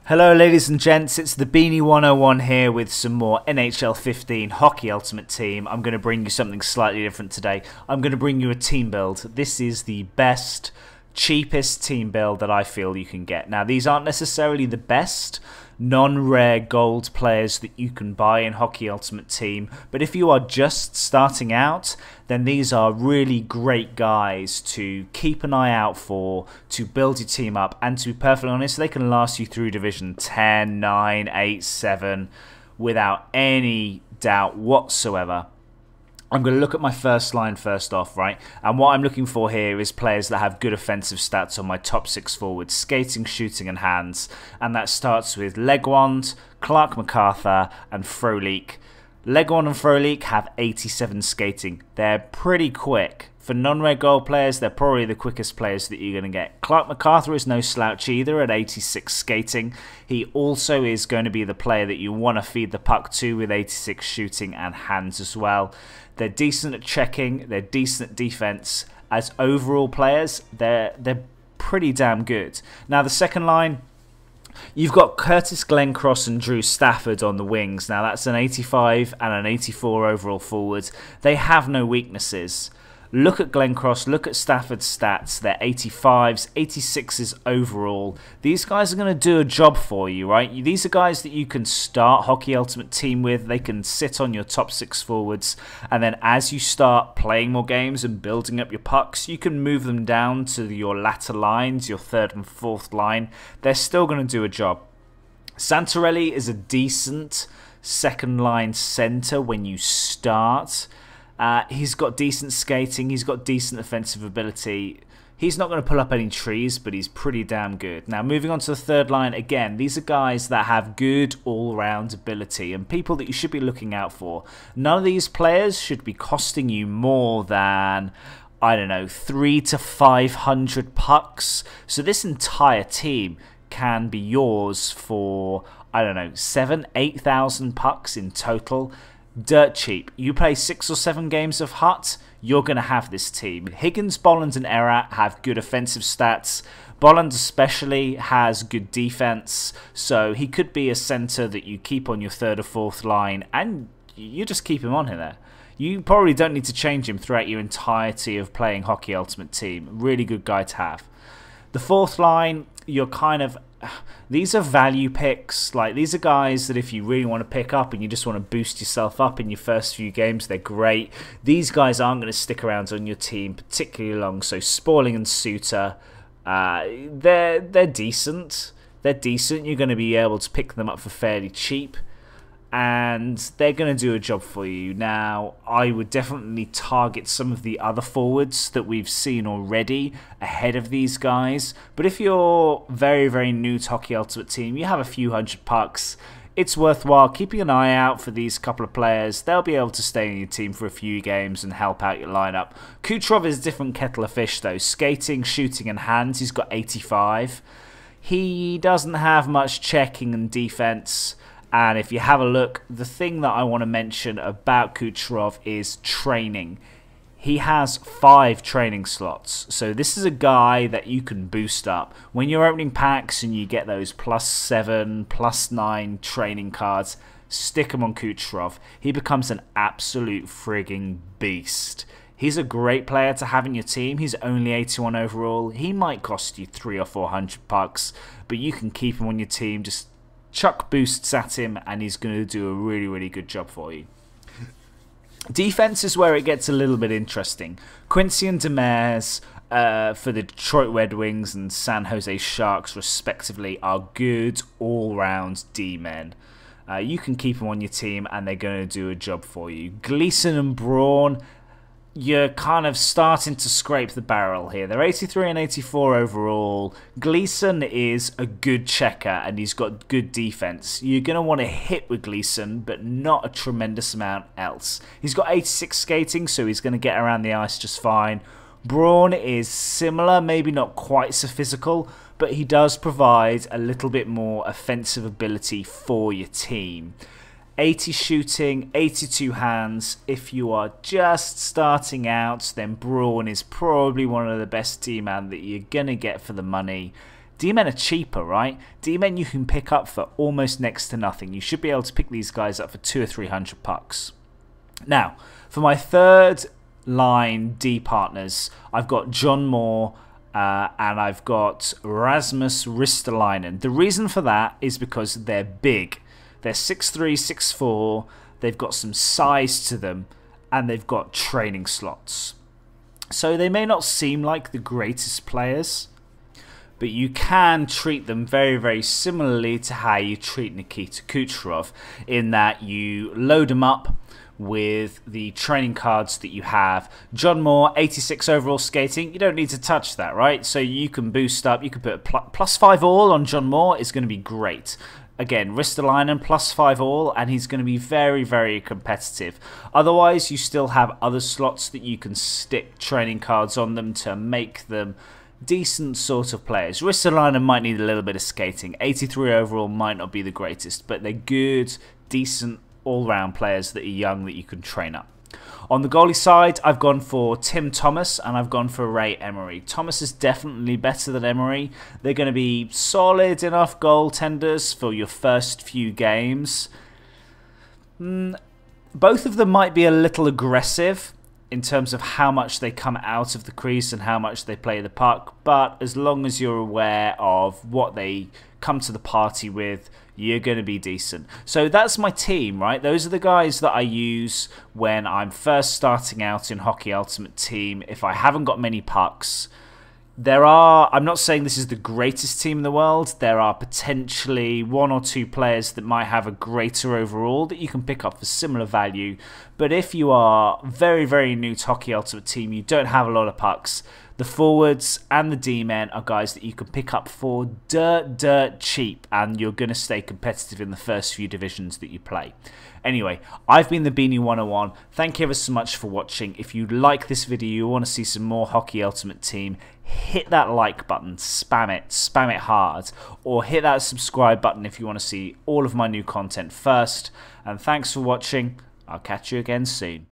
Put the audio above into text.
Hello ladies and gents, it's the Beanie 101 here with some more NHL 15 Hockey Ultimate Team. I'm going to bring you something slightly different today. I'm going to bring you a team build. This is the best, cheapest team build that I feel you can get. Now these aren't necessarily the best non-rare gold players that you can buy in Hockey Ultimate Team, but if you are just starting out, then these are really great guys to keep an eye out for, to build your team up, and to be perfectly honest, they can last you through Division 10, 9, 8, 7 without any doubt whatsoever. I'm going to look at my first line first off, right? And what I'm looking for here is players that have good offensive stats on my top 6 forwards, skating, shooting and hands. And that starts with Legwand, Clark MacArthur and Frolik. Legwand and Frolik have 87 skating. They're pretty quick. For non-rare gold players, they're probably the quickest players that you're going to get. Clark MacArthur is no slouch either at 86 skating. He also is going to be the player that you want to feed the puck to with 86 shooting and hands as well. They're decent at checking. They're decent at defense. As overall players, they're pretty damn good. Now the second line, you've got Curtis Glencross and Drew Stafford on the wings. Now that's an 85 and an 84 overall forward. They have no weaknesses. Look at Glencross, look at Stafford's stats. They're 85s, 86s overall. These guys are going to do a job for you, right? These are guys that you can start Hockey Ultimate Team with. They can sit on your top 6 forwards. And then as you start playing more games and building up your pucks, you can move them down to your latter lines, your 3rd and 4th line. They're still going to do a job. Santorelli is a decent second line center when you start. He's got decent skating, he's got decent offensive ability. He's not going to pull up any trees, but he's pretty damn good. Now, moving on to the third line, again, these are guys that have good all-round ability and people that you should be looking out for. None of these players should be costing you more than, I don't know, 300 to 500 pucks. So this entire team can be yours for, I don't know, 7,000, 8,000 pucks in total. Dirt cheap. You play 6 or 7 games of Hut, you're going to have this team. Higgins, Bolland and Erat have good offensive stats. Bolland especially has good defense, so he could be a center that you keep on your 3rd or 4th line, and you just keep him on here there. You probably don't need to change him throughout your entirety of playing Hockey Ultimate Team. Really good guy to have. The 4th line, you're kind of... These are value picks. Like, these are guys that if you really want to pick up and you just want to boost yourself up in your first few games, they're great. These guys aren't going to stick around on your team particularly long. So Sporling and Suter, they're decent. They're decent. You're going to be able to pick them up for fairly cheap, and they're going to do a job for you. Now, I would definitely target some of the other forwards that we've seen already ahead of these guys. But if you're very, very new to Hockey Ultimate Team, you have a few hundred pucks, it's worthwhile keeping an eye out for these couple of players. They'll be able to stay in your team for a few games and help out your lineup. Kucherov is a different kettle of fish though. Skating, shooting and hands, he's got 85. He doesn't have much checking and defense. And if you have a look, the thing that I want to mention about Kucherov is training. He has 5 training slots. So this is a guy that you can boost up. When you're opening packs and you get those +7, +9 training cards, stick them on Kucherov. He becomes an absolute frigging beast. He's a great player to have in your team. He's only 81 overall. He might cost you 300 or 400 bucks, but you can keep him on your team. Just chuck boosts at him and he's going to do a really, really good job for you. Defense is where it gets a little bit interesting. Quincy and Demers for the Detroit Red Wings and San Jose Sharks respectively are good all-round D-men. You can keep them on your team and they're going to do a job for you. Gleason and Braun, you're kind of starting to scrape the barrel here. They're 83 and 84 overall. Gleason is a good checker and he's got good defense. You're going to want to hit with Gleason, but not a tremendous amount else. He's got 86 skating, so he's going to get around the ice just fine. Braun is similar, maybe not quite so physical, but he does provide a little bit more offensive ability for your team. 80 shooting, 82 hands. If you are just starting out, then Braun is probably one of the best D-man that you're going to get for the money. D-men are cheaper, right? D-men you can pick up for almost next to nothing. You should be able to pick these guys up for 200 or 300 pucks. Now, for my third line D partners, I've got John Moore and I've got Rasmus Ristolainen. The reason for that is because they're big. They're 6'3", 6'4", they've got some size to them, and they've got training slots. So they may not seem like the greatest players, but you can treat them very, very similarly to how you treat Nikita Kucherov, in that you load them up with the training cards that you have. John Moore, 86 overall skating. You don't need to touch that, right? So you can boost up. You can put a +5 all on John Moore. It's going to be great. Again, Ristolainen +5 all, and he's going to be very, very competitive. Otherwise, you still have other slots that you can stick training cards on them to make them decent sort of players. Ristolainen might need a little bit of skating. 83 overall might not be the greatest, but they're good, decent, all-round players that are young that you can train up. On the goalie side, I've gone for Tim Thomas and I've gone for Ray Emery. Thomas is definitely better than Emery. They're going to be solid enough goaltenders for your first few games. Both of them might be a little aggressive in terms of how much they come out of the crease and how much they play the puck, but as long as you're aware of what they come to the party with, you're going to be decent. So that's my team, right? Those are the guys that I use when I'm first starting out in Hockey Ultimate Team. If I haven't got many pucks, I'm not saying this is the greatest team in the world. There are potentially 1 or 2 players that might have a greater overall that you can pick up for similar value. But if you are very, very new to Hockey Ultimate Team, you don't have a lot of pucks, the forwards and the D-men are guys that you can pick up for dirt cheap, and you're going to stay competitive in the first few divisions that you play. Anyway, I've been the Beanie 101. Thank you ever so much for watching. If you like this video, you want to see some more Hockey Ultimate Team, hit that like button, spam it hard, or hit that subscribe button if you want to see all of my new content first. And thanks for watching. I'll catch you again soon.